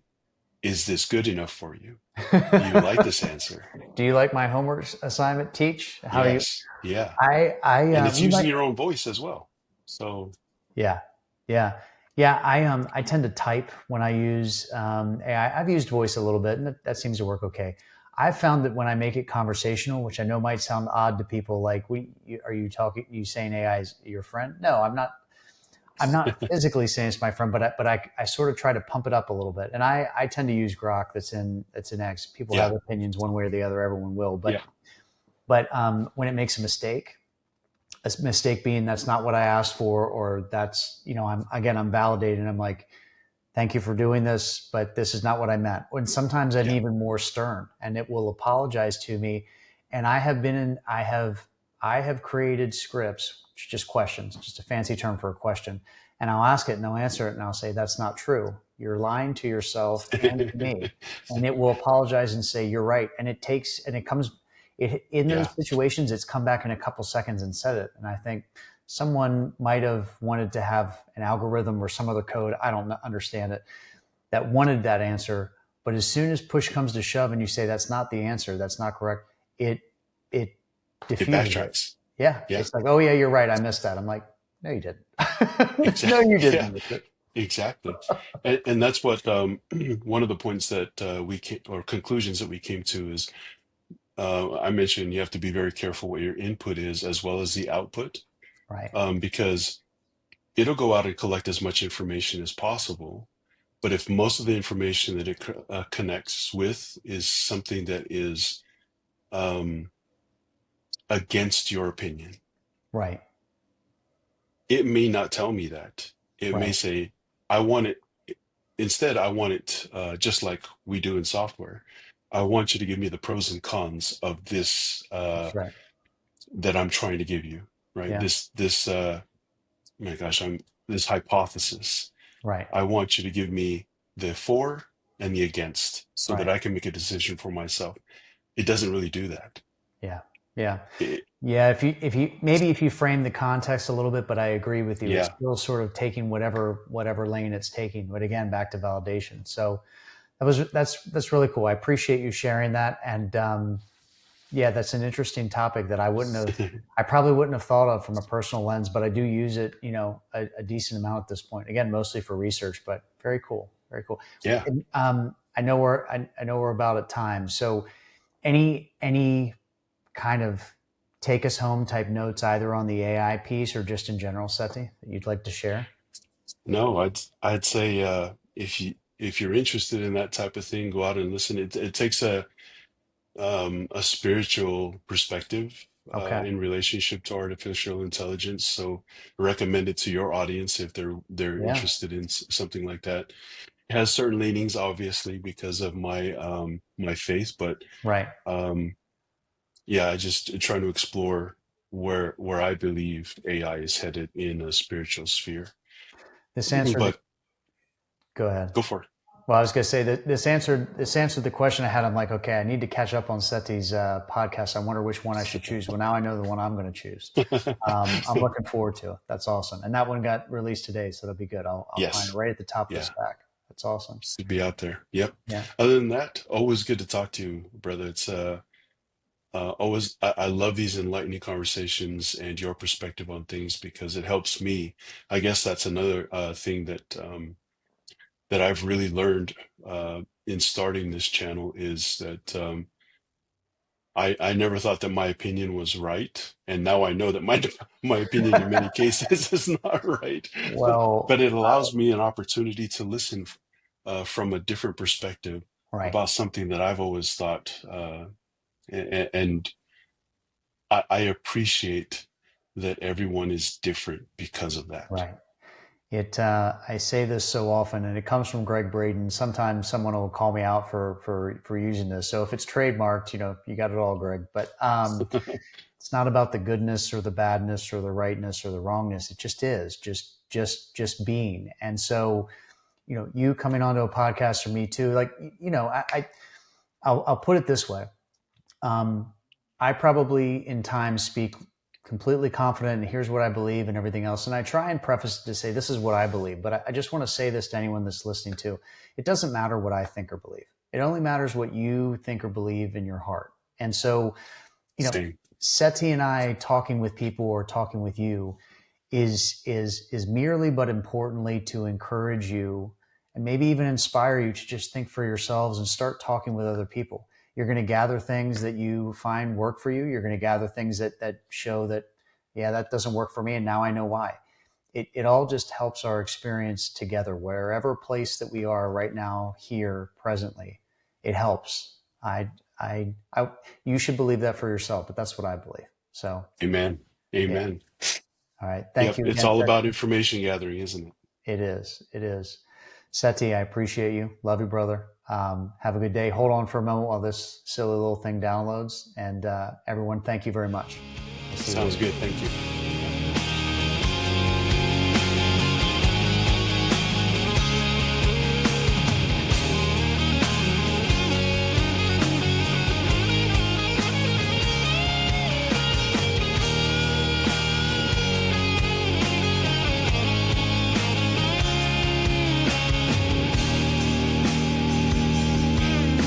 is this good enough for you? Do you like this answer? Do you like my homework assignment? Teach how do you? Yes. Yeah. And it's You using might. your own voice as well. So, Yeah, yeah, yeah. I tend to type when I use AI. I've used voice a little bit, and that seems to work okay. I've found that when I make it conversational, which I know might sound odd to people, like, are you talking? You saying AI is your friend? No, I'm not. I'm not physically saying it's my friend, but I sort of try to pump it up a little bit, and I tend to use Grok that's in X. People yeah. have opinions one way or the other. Everyone will, Yeah. but when it makes a mistake being that's not what I asked for, or that's, I'm validated. I'm like, thank you for doing this, but this is not what I meant. And sometimes I'm Yeah. even more stern, and it will apologize to me. And I have created scripts, just questions, just a fancy term for a question. And I'll ask it and I'll answer it and I'll say, that's not true. You're lying to yourself and to me. And it will apologize and say, you're right. And it comes, in those Yeah. situations, it's come back in a couple seconds and said it. And I think someone might have wanted to have an algorithm or some other code, I don't understand it, that wanted that answer. But as soon as push comes to shove and you say that's not the answer, that's not correct, it it It diffuses it. backtracks. Yeah, Yeah. it's like, oh yeah, you're right, I missed that. I'm like, no, you didn't. No, Exactly. you Yeah. didn't miss it. Exactly. And that's what one of the points that we came, or conclusions that we came to is I mentioned you have to be very careful what your input is as well as the output, Right, because it'll go out and collect as much information as possible. But if most of the information that it connects with is something that is um, against your opinion, right, it may not tell me that. It may right. say, I want it, instead, I want it just like we do in software. I want you to give me the pros and cons of this That's right. that I'm trying to give you, right? Yeah, My gosh, this hypothesis. right, I want you to give me the for and the against so that right. I can make a decision for myself. It doesn't really do that. Yeah, yeah. It, Yeah, if you frame the context a little bit, but I agree with you. It's yeah, still sort of taking whatever lane it's taking. But again, back to validation. So that's really cool. I appreciate you sharing that. And yeah, that's an interesting topic that I probably wouldn't have thought of from a personal lens, but I do use it, a decent amount at this point. Again, mostly for research, but very cool, very cool. yeah. And, I know we're about at time. So any kind of take us home type notes either on the AI piece or just in general, Seti, that you'd like to share? No, I'd say if you're interested in that type of thing, go out and listen. It takes a spiritual perspective Okay. in relationship to artificial intelligence. So recommend it to your audience if they're Yeah. interested in something like that. It has certain leanings, obviously, because of my faith, but Right. um, yeah, I just trying to explore where I believe AI is headed in a spiritual sphere. This answered the, But go ahead. go for it. Well, I was going to say that this answered the question I had. I'm like, okay, I need to catch up on Seti's podcast. I wonder which one I should choose. Well, now I know the one I'm going to choose. I'm looking forward to it. That's awesome. And that one got released today, so that'll be good. I'll find it Yes. right at the top of the Yeah. stack. That's awesome. To be out there. Yep. Yeah. Other than that, always good to talk to you, brother. It's always I love these enlightening conversations and your perspective on things because it helps me. I guess that's another thing that I've really learned in starting this channel is that I never thought that my opinion was right, and now I know that my my opinion in many cases is not right. But Well, it allows me an opportunity to listen from a different perspective right, about something that I've always thought, and I appreciate that everyone is different because of that. right. I say this so often, and it comes from Greg Braden. Sometimes someone will call me out for using this. So if it's trademarked, you got it all, Greg. But it's not about the goodness or the badness or the rightness or the wrongness. It just is, just being. And so, you coming onto a podcast for me too, like, I'll put it this way. Um, I probably in time speak completely confident and here's what I believe and everything else. And I try and preface it to say, this is what I believe. But I just want to say this to anyone that's listening to. It doesn't matter what I think or believe. It only matters what you think or believe in your heart. And so, Same. Seti and I talking with people or talking with you is merely but importantly to encourage you and maybe even inspire you to just think for yourselves and start talking with other people. You're going to gather things that you find work for you. You're going to gather things that show that, yeah, that doesn't work for me, and now I know why. It all just helps our experience together, wherever place that we are right now, here, presently. It helps. I you should believe that for yourself, but that's what I believe. So, Amen. yeah. Amen. All right. Thank Yep. you It's again, all Seti. about information gathering, isn't it? It is. It is. Seti, I appreciate you. Love you, brother. Have a good day. Hold on for a moment while this silly little thing downloads. And everyone, thank you very much. We'll see you Sounds later. good. Thank you.